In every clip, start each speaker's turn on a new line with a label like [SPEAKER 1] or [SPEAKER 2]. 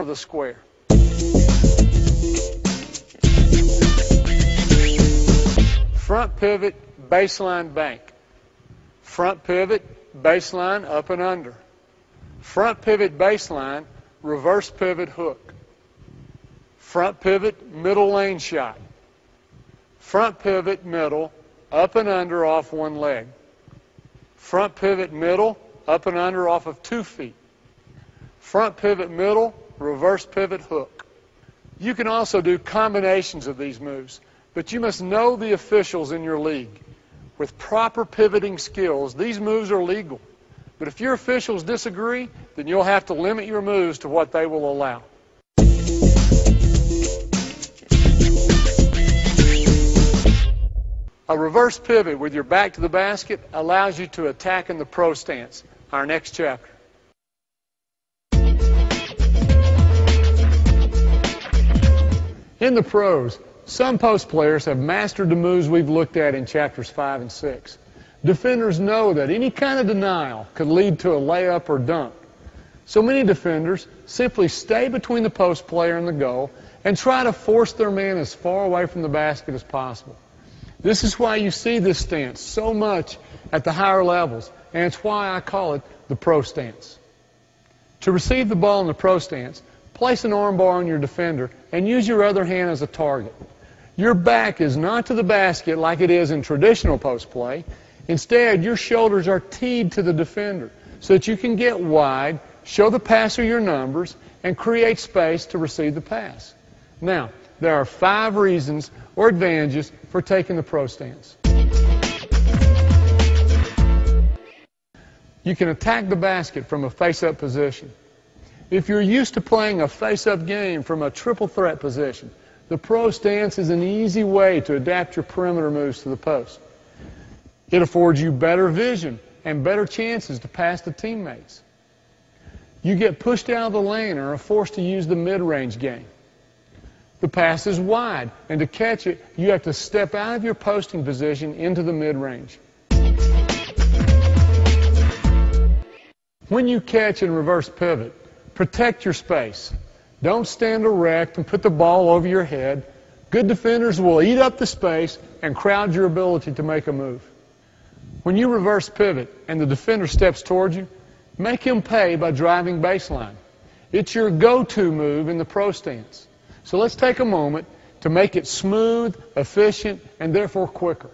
[SPEAKER 1] of the square. Front pivot, baseline bank. Front pivot, baseline, up and under. Front pivot, baseline, reverse pivot, hook. Front pivot, middle lane shot. Front pivot, middle, up and under off one leg. Front pivot, middle, up and under off of 2 feet. Front pivot, middle, reverse pivot, hook. You can also do combinations of these moves, but you must know the officials in your league. With proper pivoting skills, these moves are legal. But if your officials disagree, then you'll have to limit your moves to what they will allow. A reverse pivot with your back to the basket allows you to attack in the pro stance, our next chapter. In the pros, some post players have mastered the moves we've looked at in chapters 5 and 6. Defenders know that any kind of denial could lead to a layup or dunk. So many defenders simply stay between the post player and the goal and try to force their man as far away from the basket as possible. This is why you see this stance so much at the higher levels, and it's why I call it the pro stance. To receive the ball in the pro stance, place an arm bar on your defender and use your other hand as a target. Your back is not to the basket like it is in traditional post play. Instead, your shoulders are teed to the defender so that you can get wide, show the passer your numbers, and create space to receive the pass. Now, there are 5 reasons or advantages for taking the pro stance. You can attack the basket from a face-up position. If you're used to playing a face-up game from a triple threat position, the pro stance is an easy way to adapt your perimeter moves to the post. It affords you better vision and better chances to pass to teammates. You get pushed out of the lane or are forced to use the mid-range game. The pass is wide, and to catch it, you have to step out of your posting position into the mid-range. When you catch and reverse pivot, protect your space. Don't stand erect and put the ball over your head. Good defenders will eat up the space and crowd your ability to make a move. When you reverse pivot and the defender steps towards you, make him pay by driving baseline. It's your go-to move in the pro stance. So let's take a moment to make it smooth, efficient, and therefore quicker.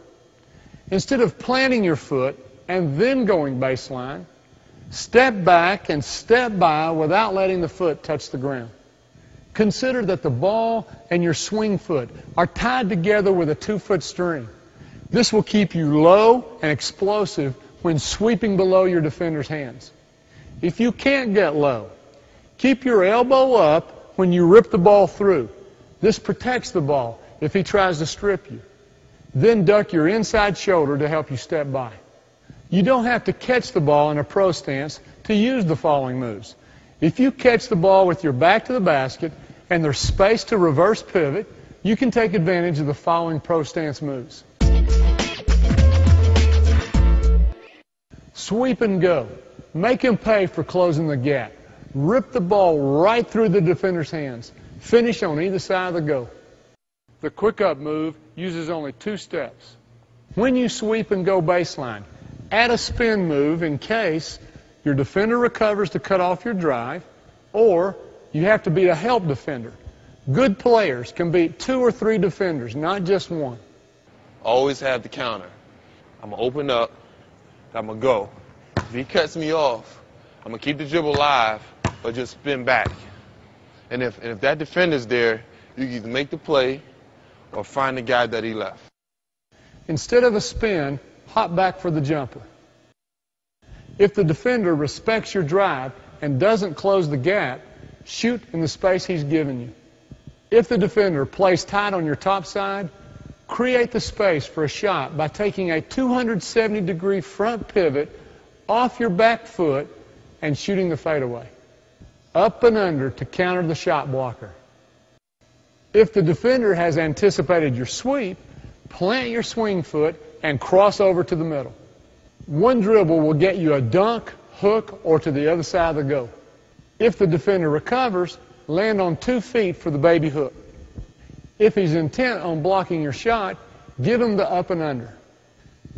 [SPEAKER 1] Instead of planting your foot and then going baseline, step back and step by without letting the foot touch the ground. Consider that the ball and your swing foot are tied together with a 2-foot string. This will keep you low and explosive when sweeping below your defender's hands. If you can't get low, keep your elbow up when you rip the ball through. This protects the ball if he tries to strip you. Then duck your inside shoulder to help you step by. You don't have to catch the ball in a pro stance to use the following moves. If you catch the ball with your back to the basket and there's space to reverse pivot, you can take advantage of the following pro stance moves. Sweep and go. Make him pay for closing the gap. Rip the ball right through the defender's hands. Finish on either side of the goal. The quick up move uses only 2 steps. When you sweep and go baseline, add a spin move in case your defender recovers to cut off your drive, or you have to beat a help defender. Good players can beat 2 or 3 defenders, not just one.
[SPEAKER 2] Always have the counter. I'm going to open up, I'm going to go. If he cuts me off, I'm going to keep the dribble alive or just spin back. And if that defender's there, you can either make the play or find the guy that he left.
[SPEAKER 1] Instead of a spin, hop back for the jumper. If the defender respects your drive and doesn't close the gap, shoot in the space he's given you. If the defender plays tight on your top side, create the space for a shot by taking a 270-degree front pivot off your back foot and shooting the fadeaway. Up and under to counter the shot blocker. If the defender has anticipated your sweep, plant your swing foot and cross over to the middle. One dribble will get you a dunk, hook, or to the other side of the goal. If the defender recovers, land on 2 feet for the baby hook. If he's intent on blocking your shot, give him the up and under.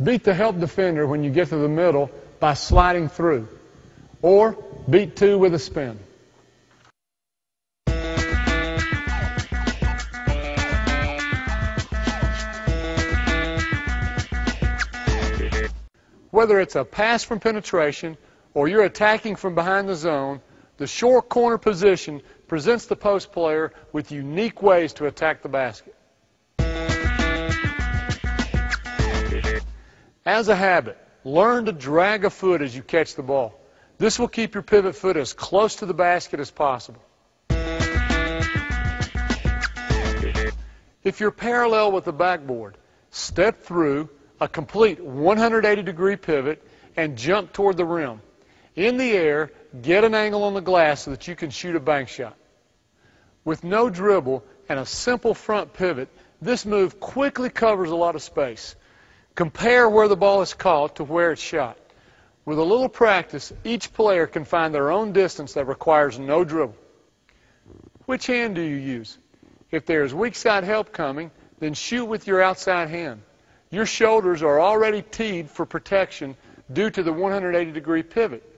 [SPEAKER 1] Beat the help defender when you get to the middle by sliding through, or beat 2 with a spin. Whether it's a pass from penetration or you're attacking from behind the zone, the short corner position presents the post player with unique ways to attack the basket. As a habit, learn to drag a foot as you catch the ball. This will keep your pivot foot as close to the basket as possible. If you're parallel with the backboard, step through a complete 180-degree pivot and jump toward the rim. In the air, get an angle on the glass so that you can shoot a bank shot. With no dribble and a simple front pivot, this move quickly covers a lot of space. Compare where the ball is caught to where it's shot. With a little practice, each player can find their own distance that requires no dribble. Which hand do you use? If there is weak side help coming, then shoot with your outside hand. Your shoulders are already teed for protection due to the 180-degree pivot.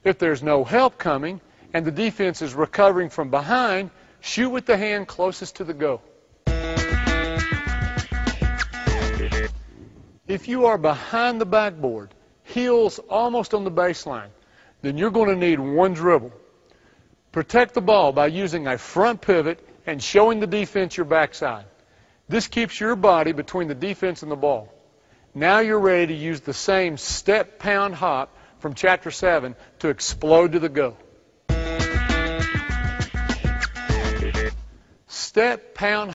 [SPEAKER 1] If there's no help coming and the defense is recovering from behind, shoot with the hand closest to the goal. If you are behind the backboard, heels almost on the baseline, then you're going to need 1 dribble. Protect the ball by using a front pivot and showing the defense your backside. This keeps your body between the defense and the ball. Now you're ready to use the same step, pound, hop from Chapter 7 to explode to the go. Step, pound,